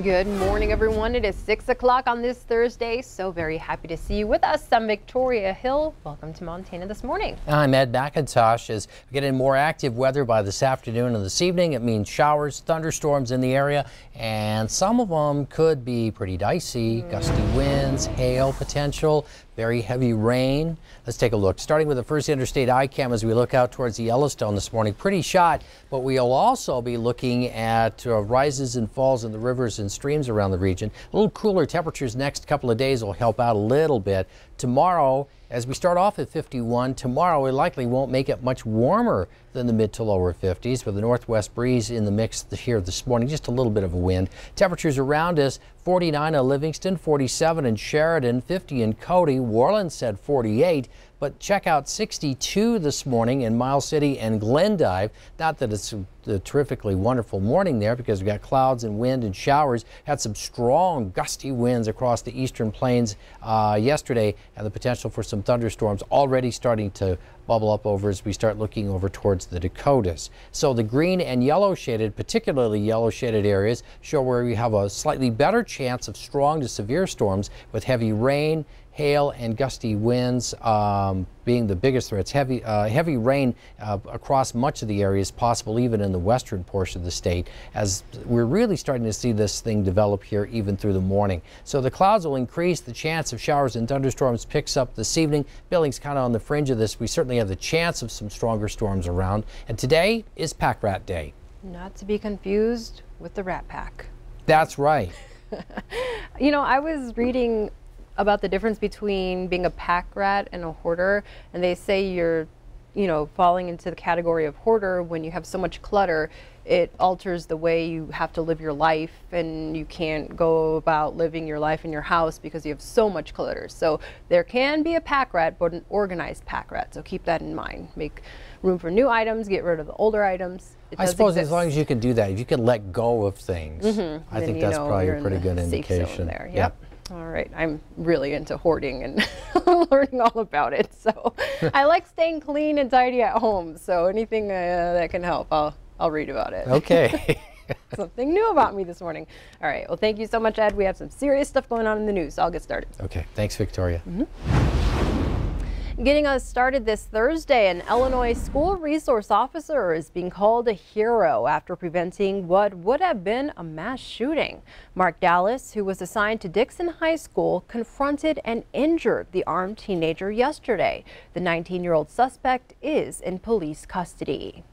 Good morning, everyone. It is 6 o'clock on this Thursday. So very happy to see you with us. I'm Victoria Hill. Welcome to Montana This Morning. I'm Ed McIntosh. As we get in more active weather by this afternoon and this evening, it means showers, thunderstorms in the area, and some of them could be pretty dicey. Gusty winds, hail potential, very heavy rain. Let's take a look. Starting with the first interstate ICAM as we look out towards the Yellowstone this morning. Pretty shot, but we'll also be looking at rises and falls in the rivers and streams around the region. A little cooler temperatures next couple of days will help out a little bit. Tomorrow, as we start off at 51, tomorrow we likely won't make it much warmer than the mid to lower 50s with a northwest breeze in the mix here this morning, just a little bit of a wind. Temperatures around us, 49 in Livingston, 47 in Sheridan, 50 in Cody. Worland said 48, but check out 62 this morning in Miles City and Glendive. Not that it's a terrifically wonderful morning there because we've got clouds and wind and showers. Had some strong gusty winds across the eastern plains yesterday, and the potential for some thunderstorms already starting to bubble up over as we start looking over towards the Dakotas. So the green and yellow shaded, particularly yellow shaded areas, show where we have a slightly better chance of strong to severe storms with heavy rain, hail, and gusty winds being the biggest threats. Heavy rain across much of the area is possible even in the western portion of the state, as we're really starting to see this thing develop here even through the morning. So the clouds will increase. The chance of showers and thunderstorms picks up this evening. Billings kind of on the fringe of this. We certainly have the chance of some stronger storms around. And today is Pack Rat Day. Not to be confused with the Rat Pack. That's right. You know, I was reading about the difference between being a pack rat and a hoarder, and they say you're, falling into the category of hoarder when you have so much clutter. It alters the way you have to live your life, and you can't go about living your life in your house because you have so much clutter. So there can be a pack rat, but an organized pack rat. So keep that in mind. Make room for new items, get rid of the older items. I suppose as long as you can do that, if you can let go of things, I think that's probably a pretty good indication. There. Yep. All right, I'm really into hoarding and learning all about it. So I like staying clean and tidy at home. So anything that can help, I'll read about it. Okay. Something new about me this morning. All right, well, thank you so much, Ed. We have some serious stuff going on in the news, so I'll get started. Okay, thanks, Victoria. Getting us started this Thursday, an Illinois school resource officer is being called a hero after preventing what would have been a mass shooting. Mark Dallas, who was assigned to Dixon High School, confronted and injured the armed teenager yesterday. The 19-year-old suspect is in police custody.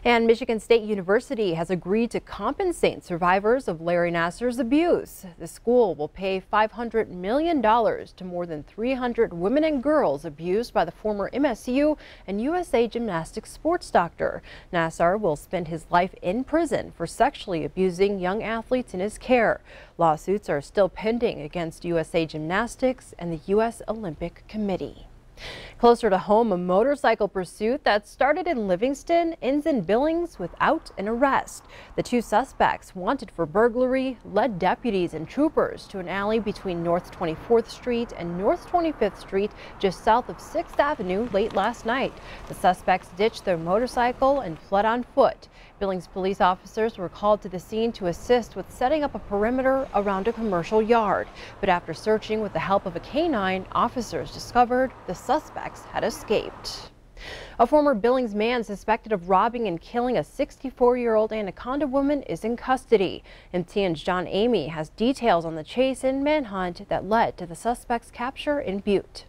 And Michigan State University has agreed to compensate survivors of Larry Nassar's abuse. The school will pay $500 million to more than 300 women and girls abused by the former MSU and USA Gymnastics sports doctor. Nassar will spend his life in prison for sexually abusing young athletes in his care. Lawsuits are still pending against USA Gymnastics and the U.S. Olympic Committee. Closer to home, a motorcycle pursuit that started in Livingston ends in Billings without an arrest. The two suspects, wanted for burglary, led deputies and troopers to an alley between North 24th Street and North 25th Street just south of 6th Avenue late last night. The suspects ditched their motorcycle and fled on foot. Billings police officers were called to the scene to assist with setting up a perimeter around a commercial yard. But after searching with the help of a canine, officers discovered the suspects had escaped. A former Billings man suspected of robbing and killing a 64-year-old Anaconda woman is in custody. MTM's John Amy has details on the chase and manhunt that led to the suspect's capture in Butte.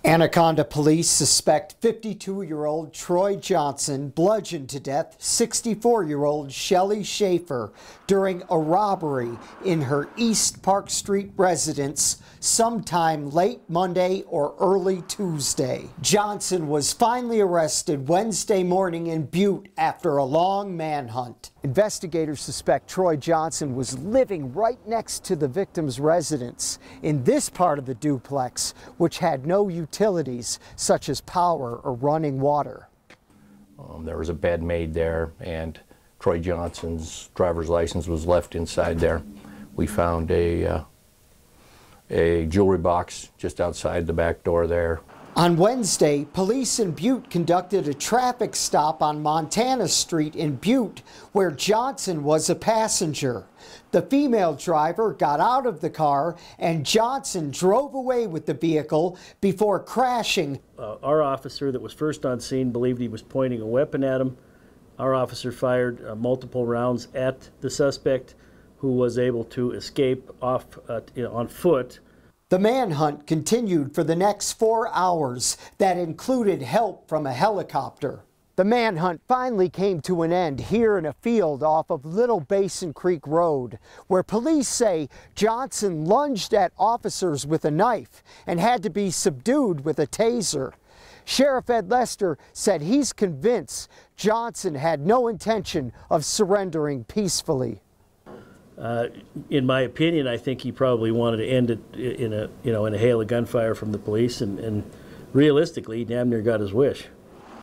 Anaconda police suspect 52-year-old Troy Johnson bludgeoned to death 64-year-old Shelley Schaefer during a robbery in her East Park Street residence sometime late Monday or early Tuesday. Johnson was finally arrested Wednesday morning in Butte after a long manhunt. Investigators suspect Troy Johnson was living right next to the victim's residence in this part of the duplex, which had no utilities such as power or running water. There was a bed made there, and Troy Johnson's driver's license was left inside there. We found a jewelry box just outside the back door there. On Wednesday, police in Butte conducted a traffic stop on Montana Street in Butte, where Johnson was a passenger. The female driver got out of the car and Johnson drove away with the vehicle before crashing. Our officer that was first on scene believed he was pointing a weapon at him. Our officer fired multiple rounds at the suspect, who was able to escape off on foot. The manhunt continued for the next 4 hours. That included help from a helicopter. The manhunt finally came to an end here in a field off of Little Basin Creek Road, where police say Johnson lunged at officers with a knife and had to be subdued with a taser. Sheriff Ed Lester said he's convinced Johnson had no intention of surrendering peacefully. In my opinion, I think he probably wanted to end it in a hail of gunfire from the police, and realistically, he damn near got his wish.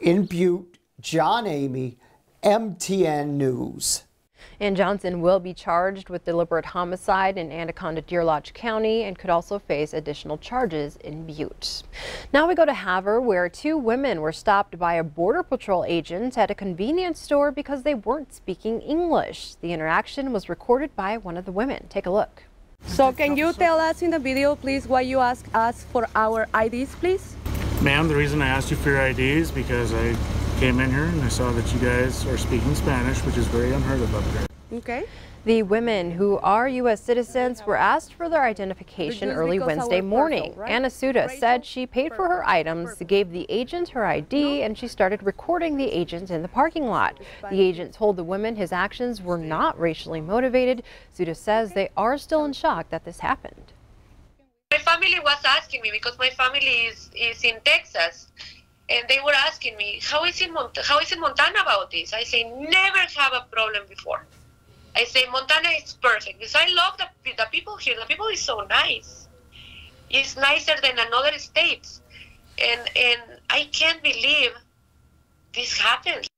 In Butte, John Amy, MTN News. And Johnson will be charged with deliberate homicide in Anaconda-Deer Lodge County and could also face additional charges in Butte. Now we go to Havre, where 2 women were stopped by a Border Patrol agent at a convenience store because they weren't speaking English. The interaction was recorded by one of the women. Take a look. So can you tell us in the video, please, why you asked us for our IDs, please? Ma'am, the reason I asked you for your ID is because I came in here and I saw that you guys are speaking Spanish, which is very unheard of up here. Okay. The women, who are U.S. citizens, were asked for their identification early Wednesday morning. Anna Suda said she paid for her items, gave the agent her ID, and she started recording the agent in the parking lot. The agent told the women his actions were not racially motivated. Suda says they are still in shock that this happened. My family was asking me, because my family is in Texas, and they were asking me, how is in Montana about this? I say, never have a problem before. I say, Montana is perfect, because I love the people here. The people is so nice. It's nicer than another states. And I can't believe this happened.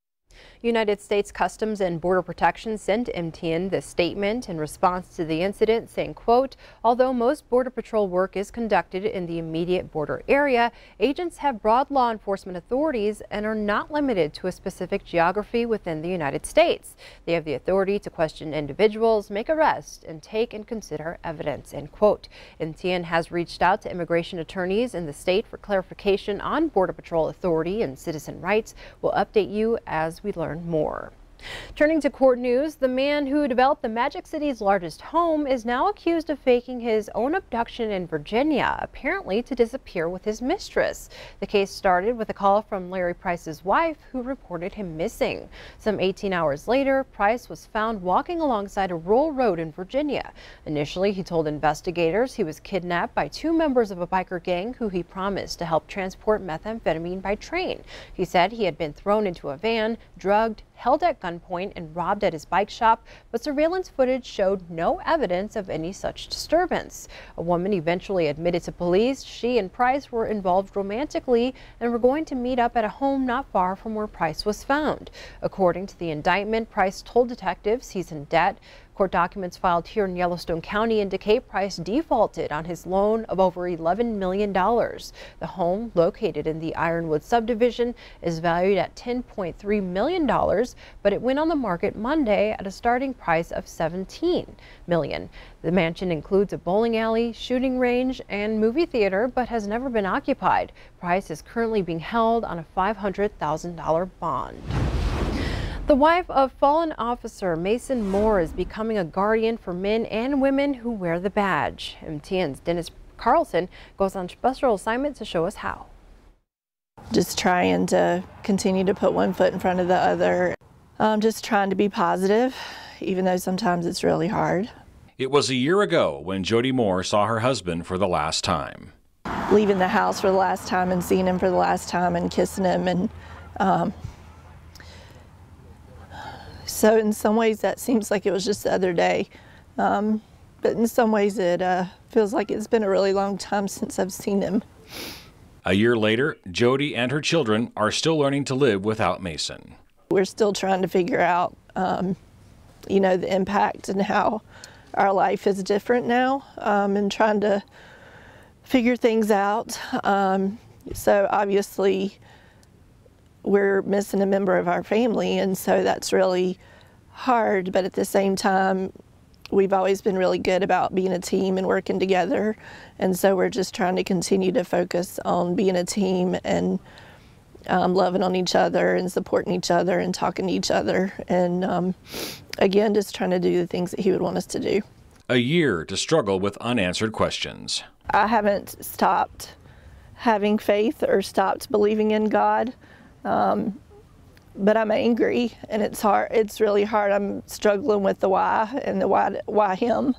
United States Customs and Border Protection sent MTN this statement in response to the incident, saying, quote, although most Border Patrol work is conducted in the immediate border area, agents have broad law enforcement authorities and are not limited to a specific geography within the United States. They have the authority to question individuals, make arrests, and take and consider evidence, end quote. MTN has reached out to immigration attorneys in the state for clarification on Border Patrol authority and citizen rights. We'll update you as we learn more. Turning to court news, the man who developed the Magic City's largest home is now accused of faking his own abduction in Virginia, apparently to disappear with his mistress. The case started with a call from Larry Price's wife, who reported him missing. Some 18 hours later, Price was found walking alongside a rural road in Virginia. Initially, he told investigators he was kidnapped by 2 members of a biker gang who he promised to help transport methamphetamine by train. He said he had been thrown into a van, drugged, held at gunpoint, and robbed at his bike shop, but surveillance footage showed no evidence of any such disturbance. A woman eventually admitted to police she and Price were involved romantically and were going to meet up at a home not far from where Price was found. According to the indictment, Price told detectives he's in debt. Court documents filed here in Yellowstone County indicate Price defaulted on his loan of over $11 million. The home, located in the Ironwood subdivision, is valued at $10.3 million, but it went on the market Monday at a starting price of $17 million. The mansion includes a bowling alley, shooting range, and movie theater, but has never been occupied. Price is currently being held on a $500,000 bond. The wife of fallen officer Mason Moore is becoming a guardian for men and women who wear the badge. MTN's Dennis Carlson goes on special assignment to show us how. Just trying to continue to put one foot in front of the other. Just trying to be positive, even though sometimes it's really hard. It was a year ago when Jody Moore saw her husband for the last time. Leaving the house for the last time and seeing him for the last time and kissing him, and so in some ways that seems like it was just the other day, but in some ways it feels like it's been a really long time since I've seen him. A year later, Jody and her children are still learning to live without Mason. We're still trying to figure out, you know, the impact and how our life is different now, and trying to figure things out. So obviously we're missing a member of our family, and so that's really hard, but at the same time we've always been really good about being a team and working together, and so we're just trying to continue to focus on being a team and loving on each other and supporting each other and talking to each other, and again, just trying to do the things that he would want us to do. A year to struggle with unanswered questions. I haven't stopped having faith or stopped believing in God, but I'm angry, and it's hard. It's really hard. I'm struggling with the why and the why him.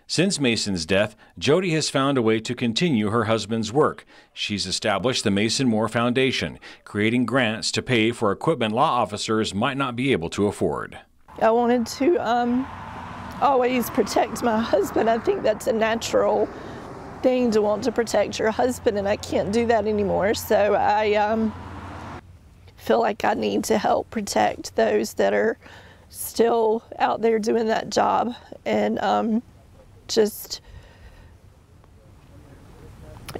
Since Mason's death, Jody has found a way to continue her husband's work. She's established the Mason Moore Foundation, creating grants to pay for equipment law officers might not be able to afford. I wanted to always protect my husband. I think that's a natural thing to want to protect your husband, and I can't do that anymore. So I feel like I need to help protect those that are still out there doing that job, and just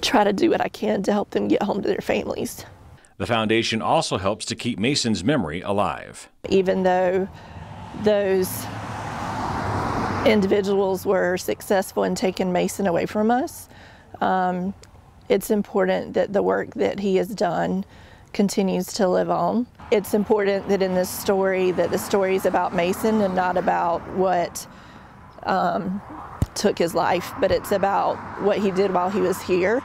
try to do what I can to help them get home to their families. The foundation also helps to keep Mason's memory alive. Even though those individuals were successful in taking Mason away from us, it's important that the work that he has done continues to live on. It's important that in this story, that the story is about Mason and not about what took his life, but it's about what he did while he was here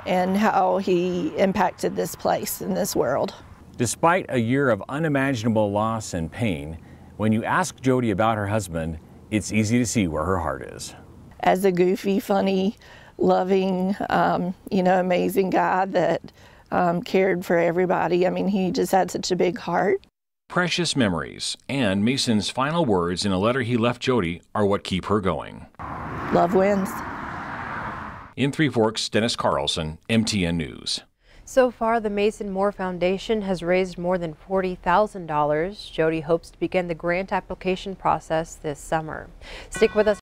and how he impacted this place and this world. Despite a year of unimaginable loss and pain, when you ask Jody about her husband, it's easy to see where her heart is. As a goofy, funny, loving, amazing guy that cared for everybody. I mean, he just had such a big heart. Precious memories and Mason's final words in a letter he left Jody are what keep her going. Love wins. In Three Forks, Dennis Carlson, MTN News. So far, the Mason Moore Foundation has raised more than $40,000. Jody hopes to begin the grant application process this summer. Stick with us.